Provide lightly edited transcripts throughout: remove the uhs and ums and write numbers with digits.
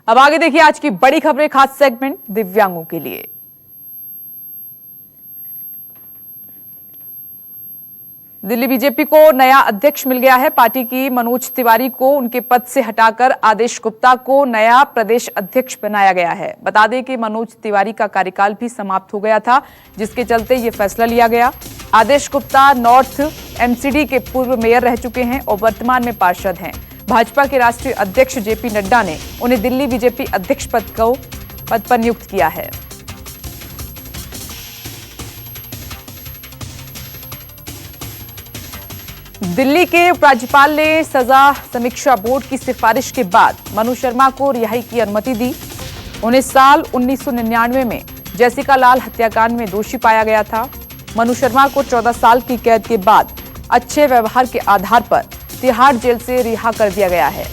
अब आगे देखिए आज की बड़ी खबरें, खास सेगमेंट दिव्यांगों के लिए। दिल्ली बीजेपी को नया अध्यक्ष मिल गया है। पार्टी की मनोज तिवारी को उनके पद से हटाकर आदेश गुप्ता को नया प्रदेश अध्यक्ष बनाया गया है। बता दें कि मनोज तिवारी का कार्यकाल भी समाप्त हो गया था, जिसके चलते ये फैसला लिया गया। आदेश गुप्ता नॉर्थ एमसीडी के पूर्व मेयर रह चुके हैं और वर्तमान में पार्षद हैं। भाजपा के राष्ट्रीय अध्यक्ष जेपी नड्डा ने उन्हें दिल्ली बीजेपी अध्यक्ष पद पर नियुक्त किया है। दिल्ली के उपराज्यपाल ने सजा समीक्षा बोर्ड की सिफारिश के बाद मनु शर्मा को रिहाई की अनुमति दी। उन्हें साल 1999 में जैसिका लाल हत्याकांड में दोषी पाया गया था। मनु शर्मा को 14 साल की कैद के बाद अच्छे व्यवहार के आधार पर तिहाड़ जेल से रिहा कर दिया गया है।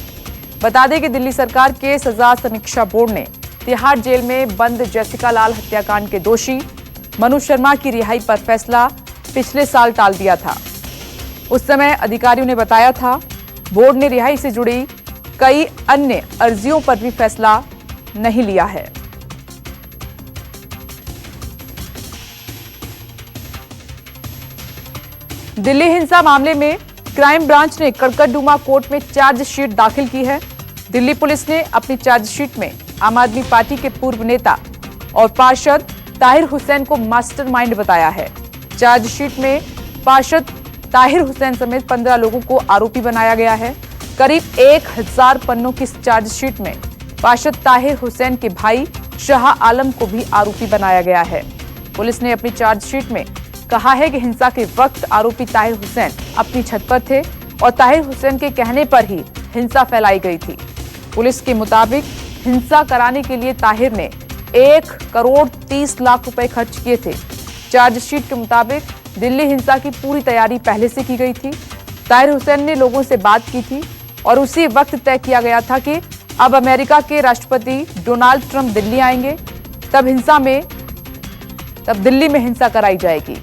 बता दें कि दिल्ली सरकार के सजा समीक्षा बोर्ड ने तिहाड़ जेल में बंद जैसिका लाल हत्याकांड के दोषी मनु शर्मा की रिहाई पर फैसला पिछले साल टाल दिया था। उस समय अधिकारियों ने बताया था बोर्ड ने रिहाई से जुड़ी कई अन्य अर्जियों पर भी फैसला नहीं लिया है। दिल्ली हिंसा मामले में क्राइम ब्रांच ने कड़कड़डूमा कोर्ट में चार्जशीट दाखिल की है। दिल्ली पुलिस ने अपनी चार्जशीट में आम आदमी पार्टी के पूर्व नेता और पार्षद ताहिर हुसैन को मास्टरमाइंड बताया है। चार्जशीट में पार्षद ताहिर हुसैन समेत 15 लोगों को आरोपी बनाया गया है। करीब 1000 पन्नों की चार्जशीट में पार्षद ताहिर हुसैन के भाई शाह आलम को भी आरोपी बनाया गया है। पुलिस ने अपनी चार्जशीट में कहा है कि हिंसा के वक्त आरोपी ताहिर हुसैन अपनी छत पर थे और ताहिर हुसैन के कहने पर ही हिंसा फैलाई गई थी। पुलिस के मुताबिक हिंसा कराने के लिए ताहिर ने 1 करोड़ 30 लाख रुपए खर्च किए थे। चार्जशीट के मुताबिक दिल्ली हिंसा की पूरी तैयारी पहले से की गई थी। ताहिर हुसैन ने लोगों से बात की थी और उसी वक्त तय किया गया था कि अब अमेरिका के राष्ट्रपति डोनाल्ड ट्रंप दिल्ली आएंगे, तब दिल्ली में हिंसा कराई जाएगी।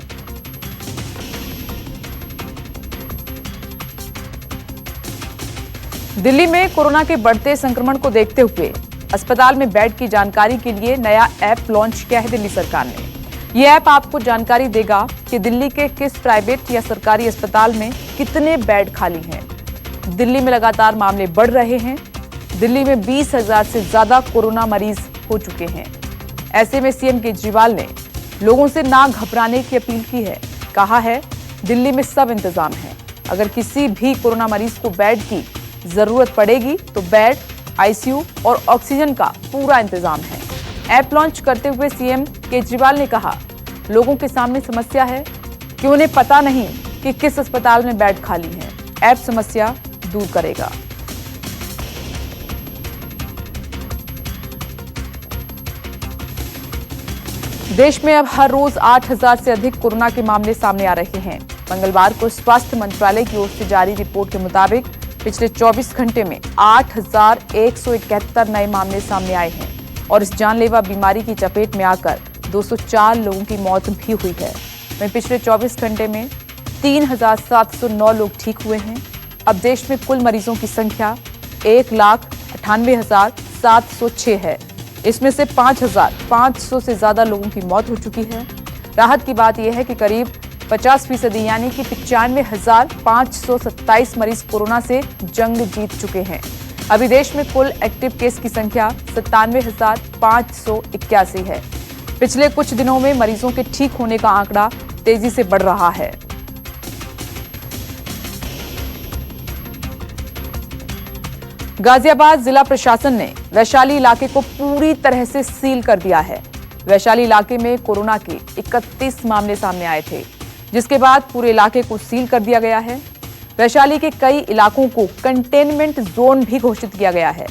दिल्ली में कोरोना के बढ़ते संक्रमण को देखते हुए अस्पताल में बेड की जानकारी के लिए नया ऐप लॉन्च किया है दिल्ली सरकार ने। यह ऐप आपको जानकारी देगा कि दिल्ली के किस प्राइवेट या सरकारी अस्पताल में कितने बेड खाली हैं। दिल्ली में लगातार मामले बढ़ रहे हैं। दिल्ली में 20,000 से ज्यादा कोरोना मरीज हो चुके हैं। ऐसे में सीएम केजरीवाल ने लोगों से ना घबराने की अपील की है। कहा है दिल्ली में सब इंतजाम है। अगर किसी भी कोरोना मरीज को बेड की जरूरत पड़ेगी तो बेड, आईसीयू और ऑक्सीजन का पूरा इंतजाम है। ऐप लॉन्च करते हुए सीएम केजरीवाल ने कहा लोगों के सामने समस्या है कि उन्हें पता नहीं कि किस अस्पताल में बेड खाली है। ऐप समस्या दूर करेगा। देश में अब हर रोज 8000 से अधिक कोरोना के मामले सामने आ रहे हैं। मंगलवार को स्वास्थ्य मंत्रालय की ओर से जारी रिपोर्ट के मुताबिक पिछले 24 घंटे में 8171 नए मामले सामने आए हैं और इस जानलेवा बीमारी की चपेट में आकर 204 लोगों की मौत भी हुई है। वहीं पिछले 24 घंटे में 3709 लोग ठीक हुए हैं। अब देश में कुल मरीजों की संख्या 1,98,706 है। इसमें से 5,500 से ज्यादा लोगों की मौत हो चुकी है। राहत की बात यह है कि करीब 50% यानी कि 95,527 मरीज कोरोना से जंग जीत चुके हैं। अभी देश में कुल एक्टिव केस की संख्या 97,581 है। पिछले कुछ दिनों में मरीजों के ठीक होने का आंकड़ा तेजी से बढ़ रहा है। गाजियाबाद जिला प्रशासन ने वैशाली इलाके को पूरी तरह से सील कर दिया है। वैशाली इलाके में कोरोना के 31 मामले सामने आए थे, जिसके बाद पूरे इलाके को सील कर दिया गया है। वैशाली के कई इलाकों को कंटेनमेंट जोन भी घोषित किया गया है।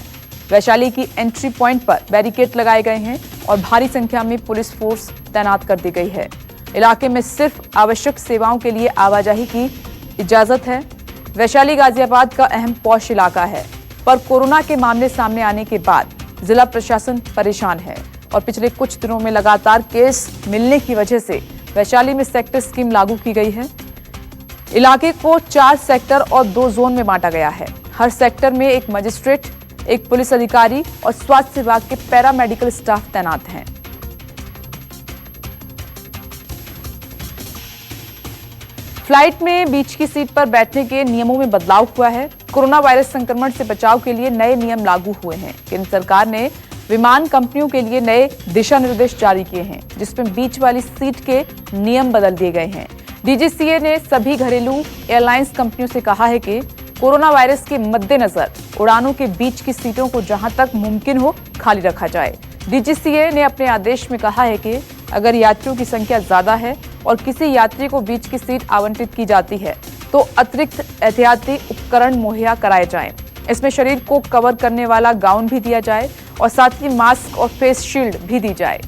वैशाली की एंट्री पॉइंट पर बैरिकेड लगाए गए हैं और भारी संख्या में पुलिस फोर्स तैनात कर दी गई है। इलाके में सिर्फ आवश्यक सेवाओं के लिए आवाजाही की इजाजत है। वैशाली गाजियाबाद का अहम पॉश इलाका है, पर कोरोना के मामले सामने आने के बाद जिला प्रशासन परेशान है और पिछले कुछ दिनों में लगातार केस मिलने की वजह से वैशाली में सेक्टर स्कीम लागू की गई है। इलाके को 4 सेक्टर और 2 जोन में बांटा गया है। हर सेक्टर में एक मजिस्ट्रेट, एक पुलिस अधिकारी और स्वास्थ्य विभाग के पैरामेडिकल स्टाफ तैनात हैं। फ्लाइट में बीच की सीट पर बैठने के नियमों में बदलाव हुआ है। कोरोना वायरस संक्रमण से बचाव के लिए नए नियम लागू हुए हैं। केंद्र सरकार ने विमान कंपनियों के लिए नए दिशा निर्देश जारी किए हैं, जिसमें बीच वाली सीट के नियम बदल दिए गए हैं। डीजीसीए ने सभी घरेलू एयरलाइंस कंपनियों से कहा है कि कोरोना वायरस के मद्देनजर उड़ानों के बीच की सीटों को जहां तक मुमकिन हो खाली रखा जाए। डीजीसीए ने अपने आदेश में कहा है कि अगर यात्रियों की संख्या ज्यादा है और किसी यात्री को बीच की सीट आवंटित की जाती है तो अतिरिक्त एहतियाती उपकरण मुहैया कराए जाएं। इसमें शरीर को कवर करने वाला गाउन भी दिया जाए और साथ ही मास्क और फेस शील्ड भी दी जाए।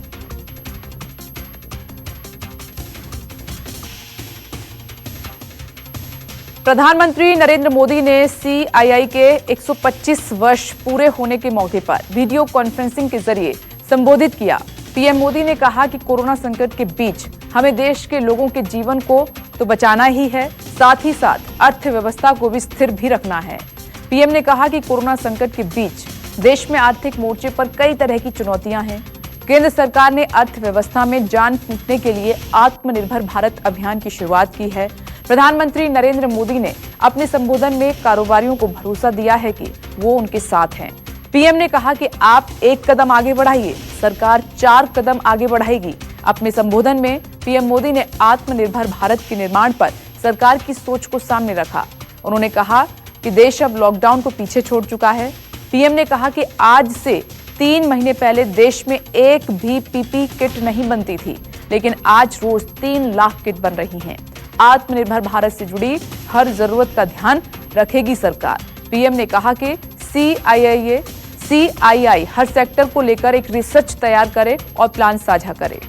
प्रधानमंत्री नरेंद्र मोदी ने सीआईआई के 125 वर्ष पूरे होने के मौके पर वीडियो कॉन्फ्रेंसिंग के जरिए संबोधित किया। पीएम मोदी ने कहा कि कोरोना संकट के बीच हमें देश के लोगों के जीवन को तो बचाना ही है, साथ ही साथ अर्थव्यवस्था को भी स्थिर भी रखना है। पीएम ने कहा कि कोरोना संकट के बीच देश में आर्थिक मोर्चे पर कई तरह की चुनौतियां हैं। केंद्र सरकार ने अर्थव्यवस्था में जान फूंकने के लिए आत्मनिर्भर भारत अभियान की शुरुआत की है। प्रधानमंत्री नरेंद्र मोदी ने अपने संबोधन में कारोबारियों को भरोसा दिया है कि वो उनके साथ हैं। पीएम ने कहा कि आप एक कदम आगे बढ़ाइए, सरकार 4 कदम आगे बढ़ाएगी। अपने संबोधन में पीएम मोदी ने आत्मनिर्भर भारत के निर्माण पर सरकार की सोच को सामने रखा। उन्होंने कहा कि देश अब लॉकडाउन को पीछे छोड़ चुका है। पीएम ने कहा कि आज से 3 महीने पहले देश में एक भी पीपी किट नहीं बनती थी, लेकिन आज रोज 3 लाख किट बन रही हैं। आत्मनिर्भर भारत से जुड़ी हर जरूरत का ध्यान रखेगी सरकार। पीएम ने कहा कि सीआईआई हर सेक्टर को लेकर एक रिसर्च तैयार करे और प्लान साझा करे।